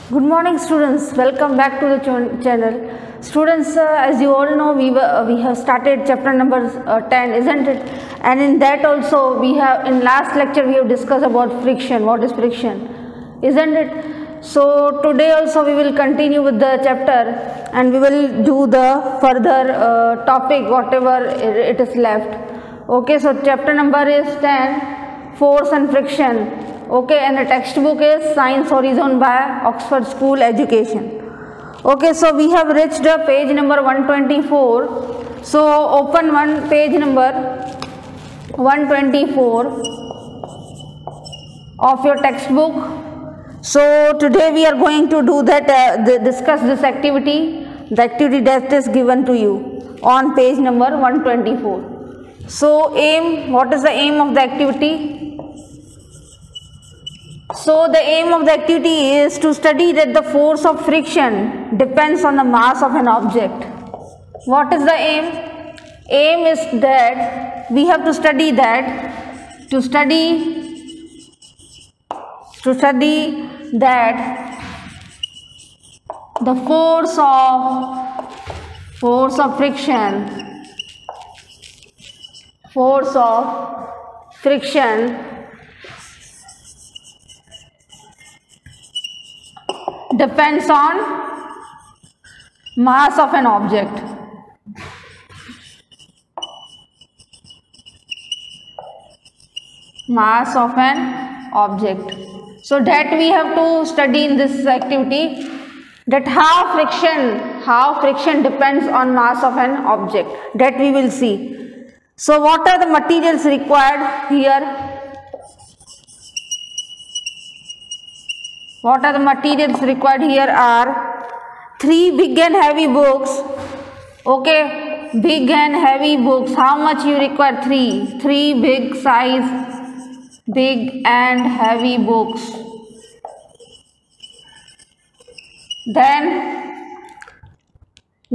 Good morning students, welcome back to the channel. Students, as you all know, we have started chapter number 10, isn't it? And in that also we have, in last lecture we have discussed about friction. What is friction, isn't it? So today also we will continue with the chapter and we will do the further topic whatever it is left. Okay, so chapter number is 10, force and friction. Okay, and the textbook is Science Horizon by Oxford School Education. Okay, so we have reached the page number 124. So open page number 124 of your textbook. So today we are going to do that, discuss this activity, the activity that is given to you on page number 124. So what is the aim of the activity? So the aim of the activity is to study that the force of friction depends on the mass of an object. What is the aim? Aim is that we have to study that, to study that the force of friction depends on mass of an object. Mass of an object. So that we have to study in this activity, that how friction depends on mass of an object, that we will see. So what are the materials required here? What are the materials required here are 3 big and heavy books. Okay, big and heavy books. How much you require? 3 big size, big and heavy books. Then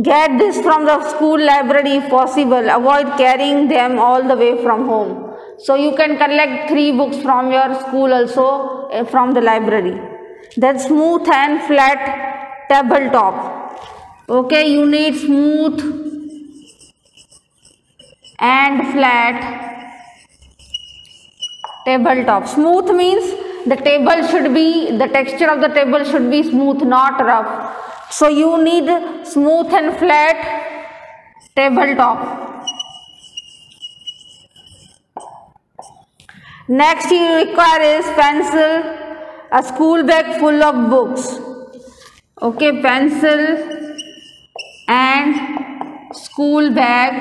get this from the school library if possible. Avoid carrying them all the way from home. So you can collect 3 books from your school also, from the library. Then smooth and flat tabletop. Okay, you need smooth and flat tabletop. Smooth means the texture of the table should be smooth, not rough. So you need smooth and flat tabletop. Next you require is pencil, a school bag full of books. Okay, pencil and school bag.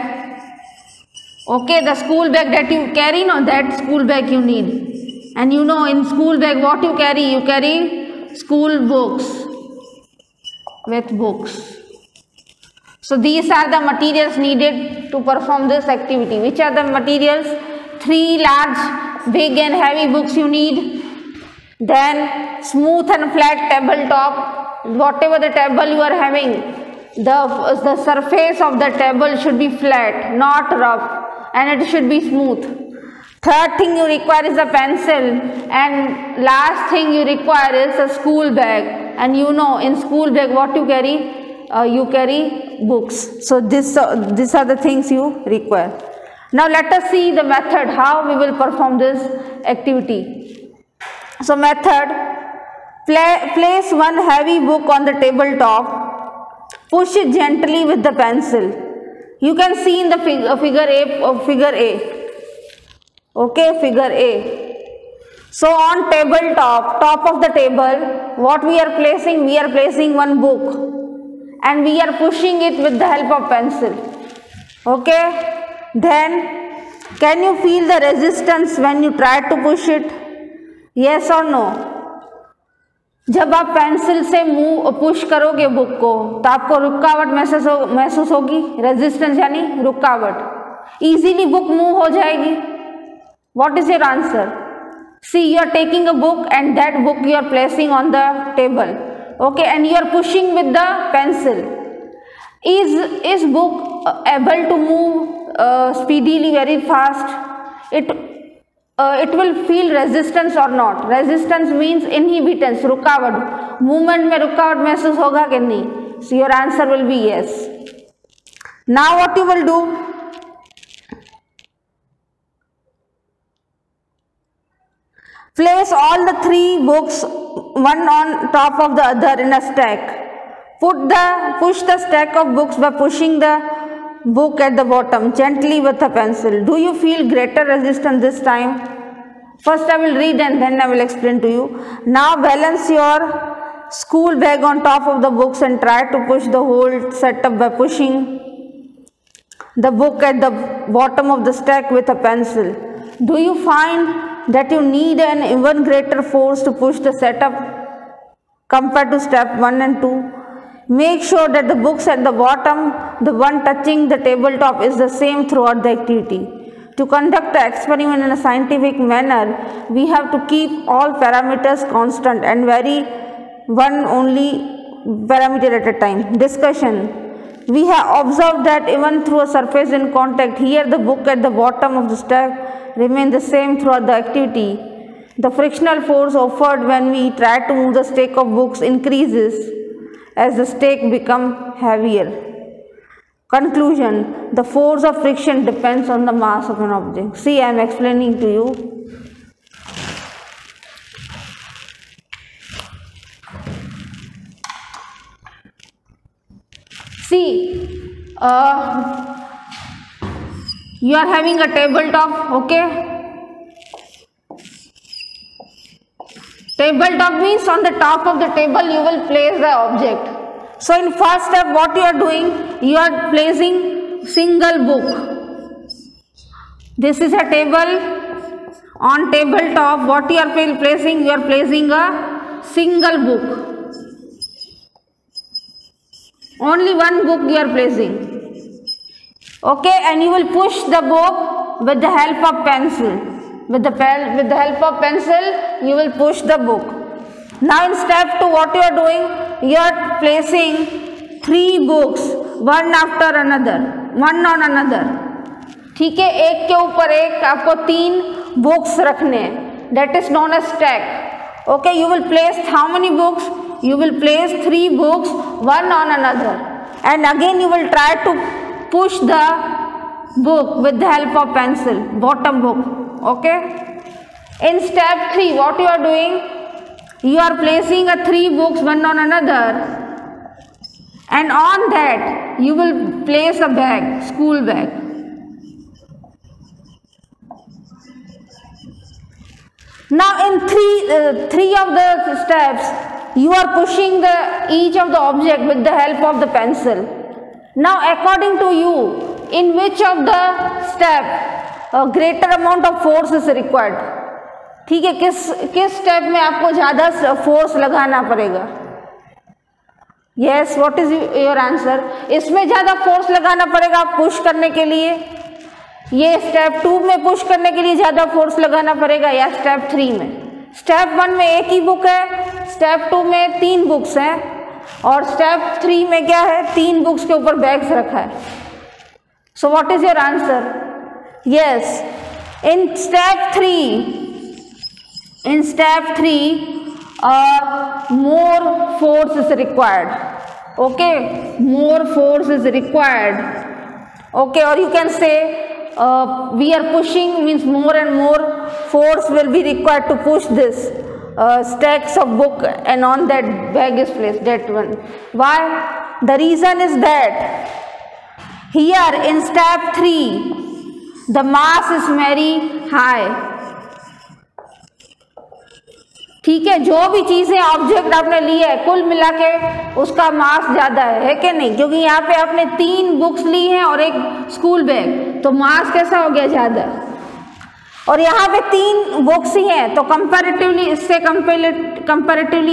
Okay, the school bag that you carry, no, that school bag you need. And you know, in school bag what you carry? You carry school books with books. So these are the materials needed to perform this activity. Which are the materials? 3 large, big and heavy books you need. Then smooth and flat tabletop. Whatever the table you are having, the surface of the table should be flat, not rough, and it should be smooth. Third thing you require is a pencil, and last thing you require is a school bag. And you know, in school bag what you carry? You carry books. So these are the things you require. Now let us see the method how we will perform this activity. So method, place one heavy book on the tabletop, push it gently with the pencil. You can see in the figure A. Okay, figure A. So on tabletop, top of the table, what we are placing? We are placing one book and we are pushing it with the help of pencil. Okay, then can you feel the resistance when you try to push it? Yes or no? जब आप pencil से push करोगे book को तो आपको रुकावट महसूस होगी, रेजिस्टेंस यानी रुकावट. इजीली बुक मूव हो जाएगी. What is your answer? See, you are taking a book and that book you are placing on the table. Okay, and you are pushing with the pencil. Is book able to move speedily, very fast? It will feel resistance or not. Resistance means inhibitance, रुकावट. Movement में रुकावट महसूस होगा कि नहीं? So your answer will be yes. Now what you will do, place all the 3 books one on top of the other in a stack. Push the stack of books by pushing the book at the bottom gently with a pencil. Do you feel greater resistance this time? First I will read and then I will explain to you. Now balance your school bag on top of the books and try to push the whole setup by pushing the book at the bottom of the stack with a pencil. Do you find that you need an even greater force to push the setup compared to step 1 and 2? Make sure that the books at the bottom, the one touching the tabletop, is the same throughout the activity. To conduct the experiment in a scientific manner, we have to keep all parameters constant and vary one only parameter at a time. Discussion. We have observed that even through a surface in contact, here the book at the bottom of the stack remain the same throughout the activity. The frictional force offered when we try to move the stack of books increases as the stack becomes heavier. Conclusion. The force of friction depends on the mass of an object. See, I am explaining to you. See, you are having a tabletop, okay? Tabletop means on the top of the table you will place the object. So in first step what you are doing, you are placing single book. This is a table. On tabletop what you are placing? You are placing a single book. Only one book you are placing. Okay, and you will push the book with the help of pencil. With the help of pencil, you will push the book. Now in step 2, what you are doing? You are placing 3 books, one after another, one on another. ठीक है, एक के ऊपर एक आपको 3 books रखने हैं. That is known as stack. Okay, you will place how many books? You will place 3 books, one on another, and again you will try to push the book with the help of pencil, bottom book. Okay. In step 3, what you are doing? You are placing 3 books one on another, and on that you will place a bag, school bag. Now in three of the steps, you are pushing each of the object with the help of the pencil. Now according to you, in which of the step a greater amount of force is required? ठीक है, किस step में आपको ज़्यादा force लगाना पड़ेगा? Yes, what is your answer? इसमें ज़्यादा फोर्स लगाना पड़ेगा पुश करने के लिए, ये स्टेप 2 में पुश करने के लिए ज़्यादा फोर्स लगाना पड़ेगा, या स्टेप 3 में? स्टेप 1 में एक ही बुक है, स्टेप 2 में 3 बुक्स हैं, और स्टेप 3 में क्या है? 3 बुक्स के ऊपर बैग्स रखा है. So what is your answer? Yes, in step 3 more force is required. Okay, more force is required. Okay, or you can say we are pushing means more and more force will be required to push this stacks of book, and on that bag is placed, that one. Why? The reason is that here in step 3 the mass is very high. ठीक है, जो भी चीज़ें object आपने ली है कुल मिला के उसका मास ज़्यादा है कि नहीं? क्योंकि यहाँ पे आपने 3 बुक्स ली हैं और एक स्कूल बैग, तो मास कैसा हो गया? ज़्यादा. और यहाँ पे 3 बुक्स ही हैं, तो कंपैरेटिवली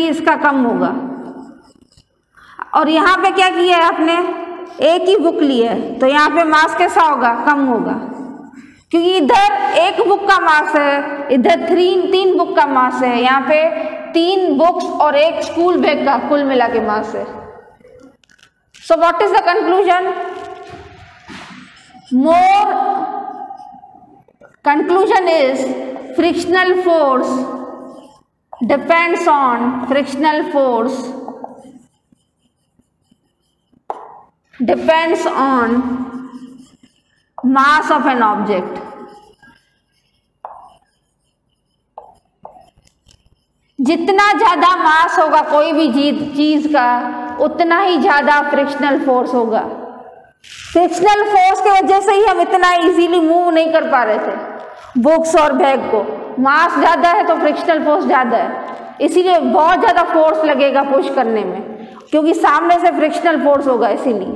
इसका कम होगा. और यहाँ पे क्या किया है आपने? एक ही बुक ली है, तो यहाँ पे मास कैसा होगा? कम होगा, क्योंकि इधर एक बुक का मास है, इधर 3 बुक का मास है, यहाँ पे 3 बुक्स और एक स्कूल बैग का कुल मिला के मास है. So what is the conclusion? Conclusion is frictional force depends on frictional force, depends on mass of an object. जितना ज़्यादा मास होगा कोई भी चीज़ का उतना ही ज़्यादा फ्रिक्शनल फोर्स होगा। फ्रिक्शनल फोर्स की वजह से ही हम इतना इजीली मूव नहीं कर पा रहे थे बुक्स और बैग को। मास ज़्यादा है तो फ्रिक्शनल फोर्स ज़्यादा है, इसीलिए बहुत ज़्यादा फोर्स लगेगा पुश करने में, क्योंकि सामने से फ्रिक्शनल फोर्स होगा। इसीलिए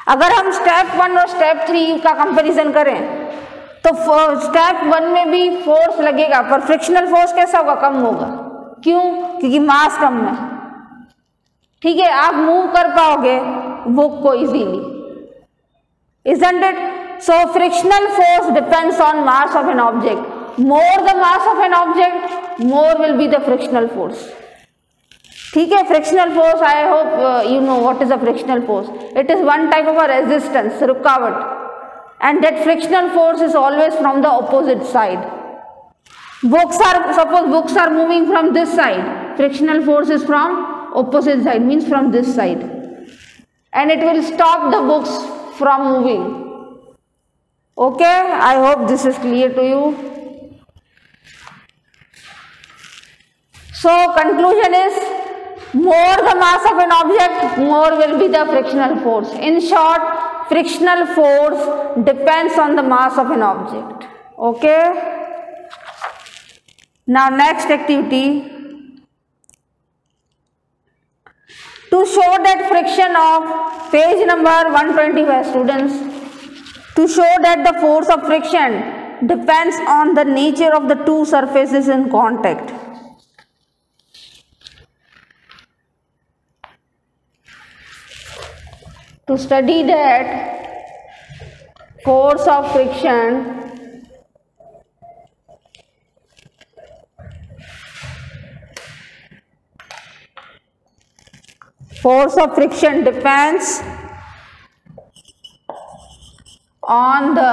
अगर हम स्टेप 1 और स्टेप 3 का कंपैरिजन करें तो स्टेप 1 में भी फोर्स लगेगा पर फ्रिक्शनल फोर्स कैसा होगा, कम होगा। क्यों? क्योंकि मास कम है। ठीक है, आप मूव कर पाओगे बुक को easily, isn't it? So frictional force depends on mass of an object. More the mass of an object, more will be the frictional force. ठीक है, frictional force, I hope you know what is a frictional force. It is one type of a resistance, रुकावट, and that frictional force is always from the opposite side. Suppose books are moving from this side, frictional force is from opposite side, means from this side, and it will stop the books from moving. Okay, I hope this is clear to you. So conclusion is, more the mass of an object, more will be the frictional force. In short, frictional force depends on the mass of an object. Okay, now next activity. To show that friction of page number 125 students, to show that the force of friction depends on the nature of the two surfaces in contact. To study that force of friction depends on the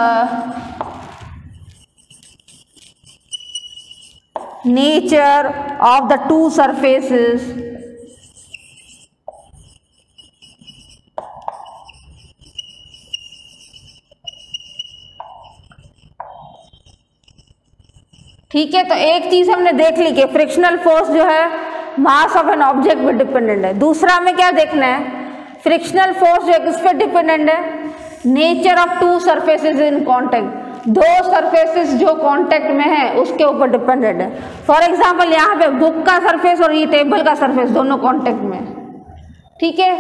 nature of the two surfaces ठीक है, तो एक चीज हमने देख ली कि frictional force जो है मास ऑफ एन ऑब्जेक्ट पे डिपेंडेंट है। दूसरा हमें क्या देखना है, फ्रिक्शनल फोर्स जो है किस पे डिपेंडेंट है, nature of to surfaces in contact, दो सरफेसेस जो कांटेक्ट में है उसके ऊपर डिपेंडेंट है। फॉर एग्जांपल यहाँ पे बुक का सरफेस और ये टेबल का सरफेस दोनों कांटेक्ट में है। ठीक है,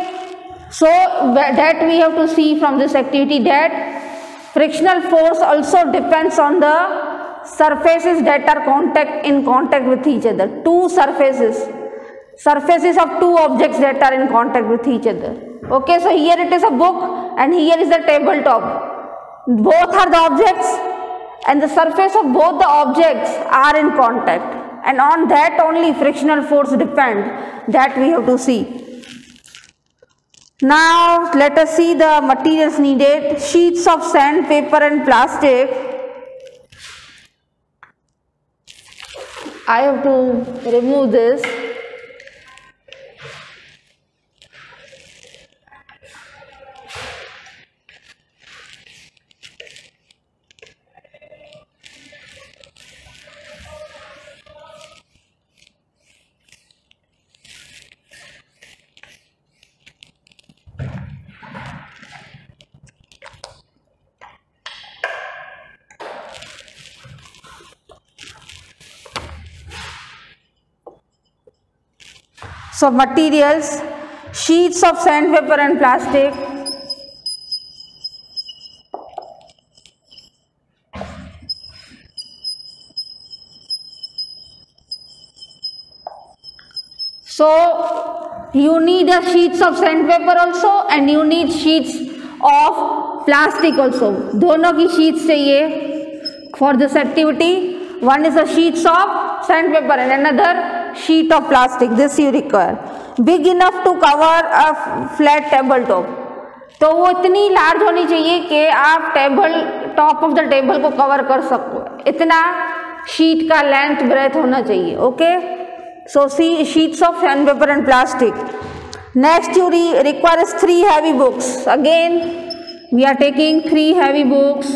so that we have to see from this activity that frictional force also depends on the surfaces that are in contact with each other. Two surfaces of two objects that are in contact with each other. Okay, so here it is a book and here is the tabletop. Both are the objects and the surface of both the objects are in contact, and on that only frictional force depends. That we have to see. Now let us see the materials needed. Sheets of sandpaper and plastic. I have to remove this. So materials, sheets of sandpaper and plastic, so you need a sheets of sandpaper also and you need sheets of plastic also. दोनों की sheets चाहिए for this activity. One is a sheets of sandpaper and another sheet of plastic. This you require. Big enough to cover a flat tabletop. तो वो इतनी large होनी चाहिए कि आप टॉप ऑफ द टेबल को कवर कर सको, इतना शीट का लेंथ ब्रेथ होना चाहिए. Okay, So see, sheets of sandpaper and plastic. Next you require 3 heavy books. Again we are taking 3 heavy books.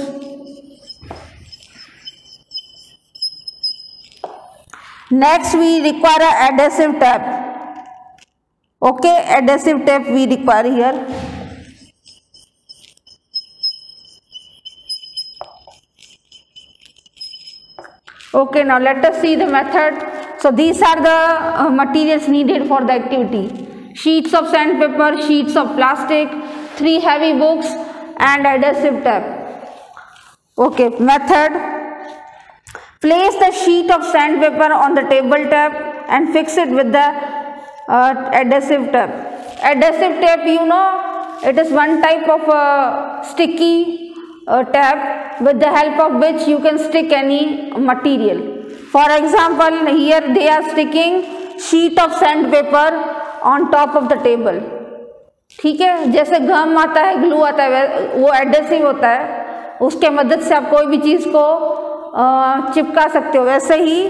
Next we require adhesive tape. Okay, adhesive tape we require here. Okay, now let us see the method. So these are the materials needed for the activity. Sheets of sandpaper, sheets of plastic, 3 heavy books and adhesive tape. Okay, method. Place the sheet of sandpaper on the tabletop and fix it with the adhesive tape. Adhesive tape, you know, it is one type of sticky tape with the help of which you can stick any material. For example, here they are sticking sheet of sandpaper on top of the table. ठीक है, जैसे गम आता है, glue आता है, वो adhesive होता है, उसके मदद से आप कोई भी चीज़ को चिपका सकते हो. वैसे ही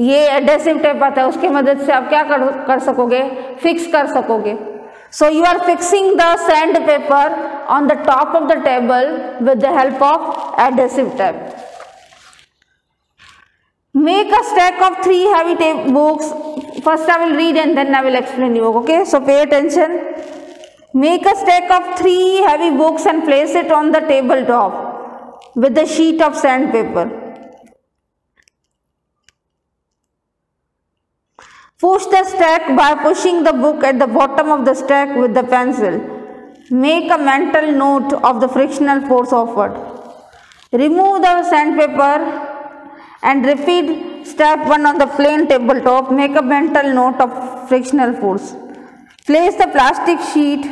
ये एडहेसिव टेप आता है, उसके मदद से आप क्या कर सकोगे, फिक्स कर सकोगे. So you are fixing the sandpaper on the top of the table with the help of adhesive tape. Make a stack of 3 heavy tape books. First I will read and then I will explain you. Okay, so pay attention. Make a stack of 3 heavy books and place it on the tabletop with a sheet of sandpaper. Push the stack by pushing the book at the bottom of the stack with the pencil. Make a mental note of the frictional force offered. Remove the sandpaper and repeat step 1 on the plain tabletop. Make a mental note of frictional force. Place the plastic sheet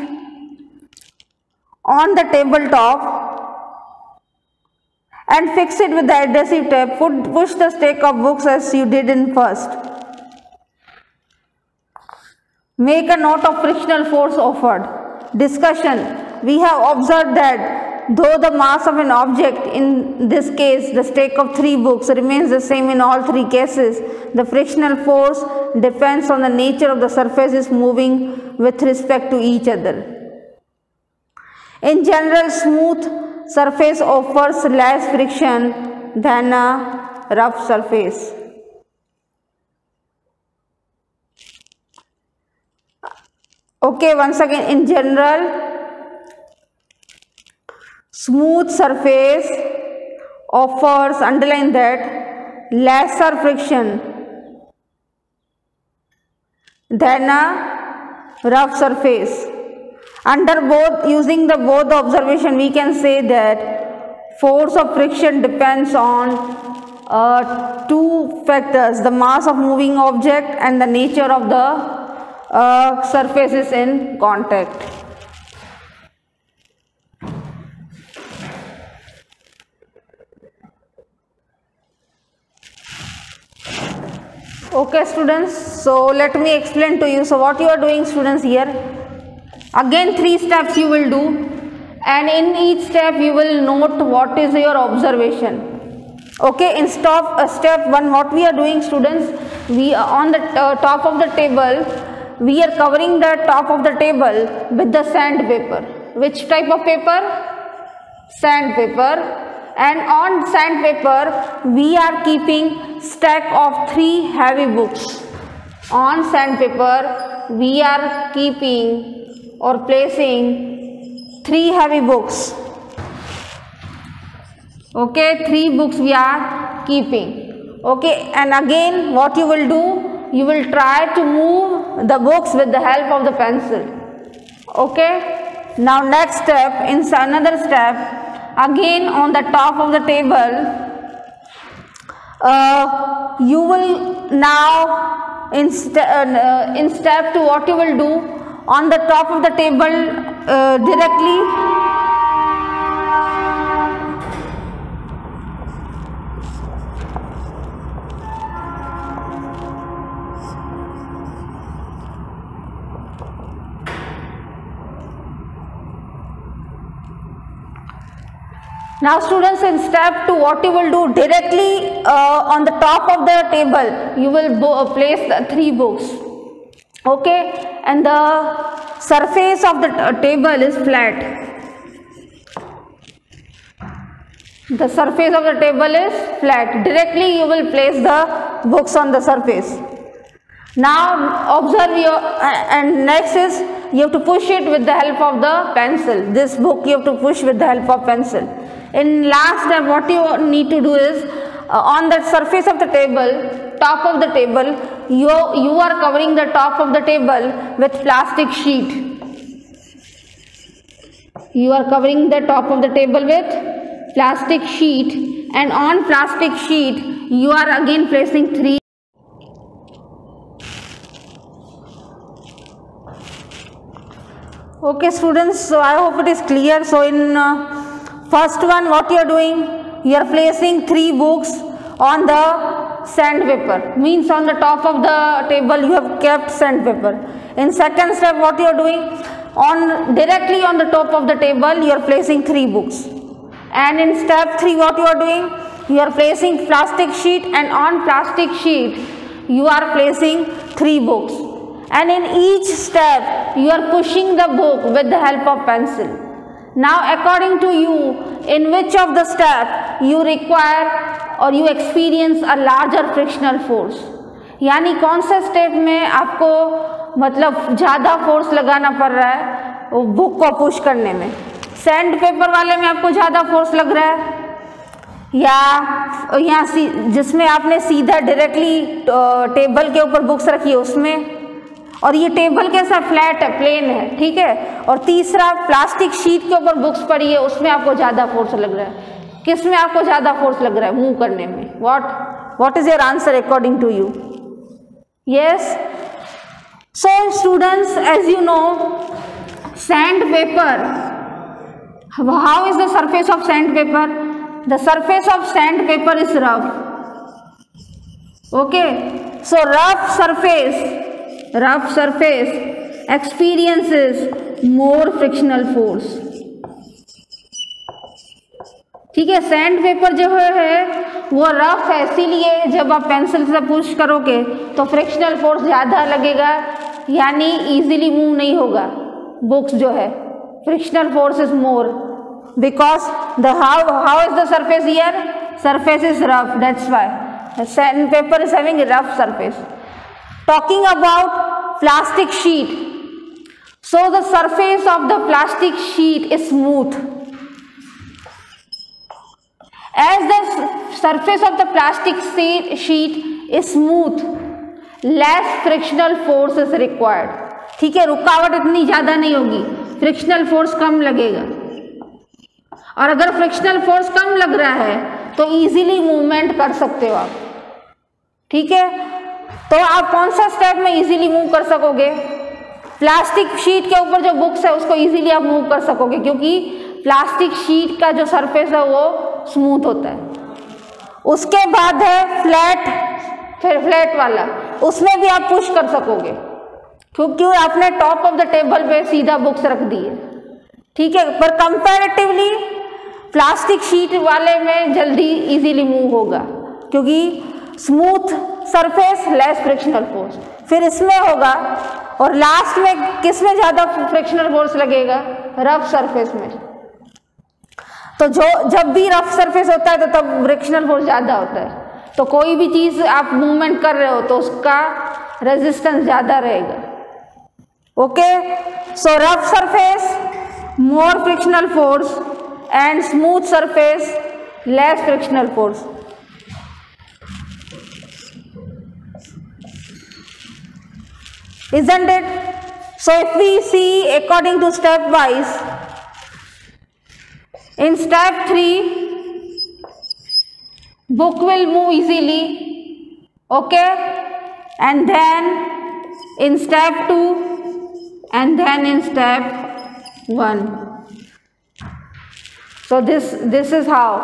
on the tabletop and fix it with the adhesive tape. Push the stack of books as you did in first. Make a note of frictional force offered. Discussion. We have observed that though the mass of an object, in this case the stack of 3 books, remains the same in all 3 cases, the frictional force depends on the nature of the surfaces moving with respect to each other. In general, smooth surface offers less friction than a rough surface. Okay, once again, in general, smooth surface offers, underline that, lesser friction than a rough surface. Under both, using the both observation, we can say that force of friction depends on 2 factors: the mass of moving object and the nature of the surfaces in contact. Okay students, so let me explain to you. So what you are doing, students, here again 3 steps you will do, and in each step you will note what is your observation. Okay, in step 1, what we are doing, students, we are on the top of the table. We are covering the top of the table with the sandpaper. Which type of paper? Sandpaper. And on sandpaper we are keeping stack of 3 heavy books. On sandpaper we are keeping or placing 3 heavy books. Okay, 3 books we are keeping. Okay, and again what you will do, you will try to move the books with the help of the pencil. Okay, now next step, in another step, again on the top of the table, you will now in step 2, what you will do, on the top of the table directly Now students, in step 2, what you will do, directly on the top of the table you will place the 3 books, okay, and the surface of the table is flat. The surface of the table is flat. Directly you will place the books on the surface. Now observe your and next is you have to push it with the help of the pencil. This book you have to push with the help of pencil. In last step, what you need to do is on the surface of the table, top of the table, you are covering the top of the table with plastic sheet. You are covering the top of the table with plastic sheet, and on plastic sheet you are again placing 3. Okay students, so I hope it is clear. So in first one, what you are doing, you are placing 3 books on the sandpaper, means on the top of the table you have kept sandpaper. In second step, what you are doing, directly on the top of the table you are placing 3 books. And in step 3, what you are doing, you are placing plastic sheet, and on plastic sheet you are placing 3 books. And in each step you are pushing the book with the help of pencil. Now according to you, in which of the step you require or you experience a larger frictional force, यानी कौन से step में आपको मतलब ज़्यादा force लगाना पड़ रहा है बुक को पुश करने में? सैंड पेपर वाले में आपको ज़्यादा फोर्स लग रहा है, या यहाँ जिसमें आपने सीधा डायरेक्टली टेबल के ऊपर बुक्स रखी है उसमें, और ये टेबल कैसा फ्लैट है, प्लेन है, ठीक है, और तीसरा प्लास्टिक शीट के ऊपर बुक्स पड़ी है उसमें आपको ज़्यादा फोर्स लग रहा है? किस में आपको ज़्यादा फोर्स लग रहा है मूव करने में? What is your answer according to you? Yes, so students, as you know, sandpaper, how is the surface of sandpaper? The surface of sandpaper is rough. Okay, so rough surface experiences more frictional force. ठीक है, sand paper जो है वो rough है, इसीलिए जब आप pencil से पुश करोगे तो फ्रिक्शनल फोर्स ज़्यादा लगेगा, यानी इजीली मूव नहीं होगा बुक्स जो है. Frictional force is more because the how is the surface here? Surface is rough. That's why sandpaper is having a rough surface. Talking about plastic sheet, so the surface of the plastic sheet is smooth. As the surface of the plastic sheet is smooth, less frictional force is required. ठीक है, रुकावट इतनी ज़्यादा नहीं होगी, frictional force कम लगेगा. और अगर फ्रिक्शनल फोर्स कम लग रहा है तो इजीली मूवमेंट कर सकते हो आप. ठीक है, तो आप कौन सा स्टेप में इजीली मूव कर सकोगे? प्लास्टिक शीट के ऊपर जो बुक्स है उसको इजीली आप मूव कर सकोगे, क्योंकि प्लास्टिक शीट का जो सरफेस है वो स्मूथ होता है. उसके बाद है फ्लैट, फिर फ्लैट वाला, उसमें भी आप पुश कर सकोगे क्योंकि आपने टॉप ऑफ द टेबल पे सीधा बुक्स रख दी है. ठीक है, पर कंपैरेटिवली प्लास्टिक शीट वाले में जल्दी इजीली मूव होगा क्योंकि smooth surface, less frictional force. फिर इसमें होगा, और लास्ट में किस में ज़्यादा फ्रिक्शनल फोर्स लगेगा? रफ सरफेस में. तो जब भी रफ सरफेस होता है तो तब फ्रिक्शनल फोर्स ज़्यादा होता है. तो कोई भी चीज़ आप मूवमेंट कर रहे हो तो उसका रेजिस्टेंस ज़्यादा रहेगा. Okay, so rough surface more frictional force and smooth surface less frictional force. Isn't it? So if we see according to step wise, in step 3 book will move easily, okay, and then in step 2 and then in step 1. So this is how.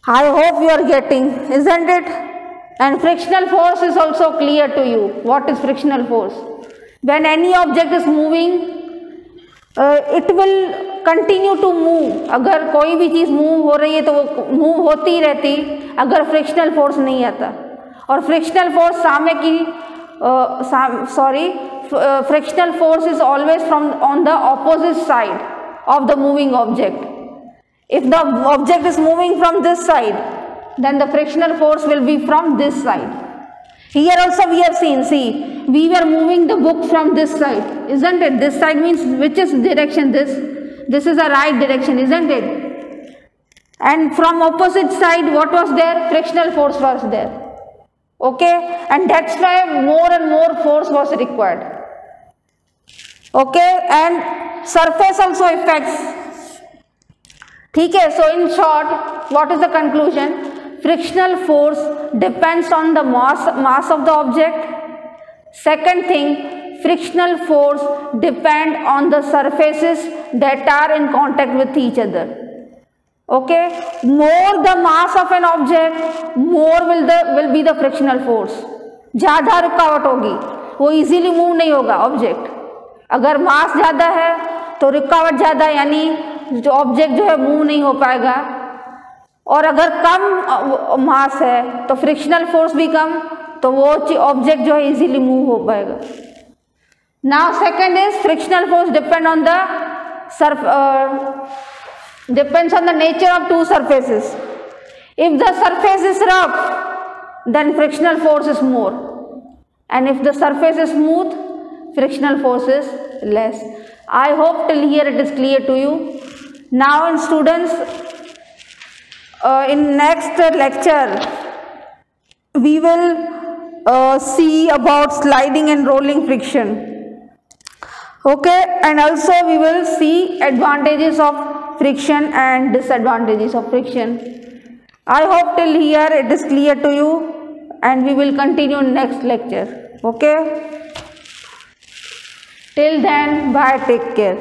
I hope you are getting, isn't it? And frictional force is also clear to you. What is frictional force? When any object is moving, it will continue to move, अगर कोई भी चीज़ move हो रही है तो वो move होती ही रहती अगर फ्रिक्शनल फोर्स नहीं आता। और frictional force frictional force is always from on the opposite side of the moving object. If the object is moving from this side, then the frictional force will be from this side. Here also we have seen, see, we were moving the book from this side, isn't it? This side means which is direction? This is a right direction, isn't it? And from opposite side, what was there? Frictional force was there. Okay, and that's why more and more force was required. Okay, and surface also affects. ठीक है, so in short, what is the conclusion? Frictional force depends on the mass of the object. Second thing, frictional force depend on the surfaces that are in contact with each other. Okay, more the mass of an object, more will be the frictional force. ज़्यादा रुकावट होगी, वो easily move नहीं होगा object. अगर मास ज़्यादा है तो रुकावट ज़्यादा, यानी जो ऑब्जेक्ट जो है मूव नहीं हो पाएगा। और अगर कम मास है तो फ्रिक्शनल फोर्स भी कम, तो वो ऑब्जेक्ट जो है इजीली मूव हो पाएगा। Now second is frictional force depend on the depends on the nature of two surfaces. If the surface is rough, then frictional force is more, and if the surface is smooth, frictional force is less. I hope till here it is clear to you. Now in students, in next lecture we will see about sliding and rolling friction. Okay, and also we will see advantages of friction and disadvantages of friction. I hope till here it is clear to you, and we will continue next lecture. Okay, till then, bye, take care.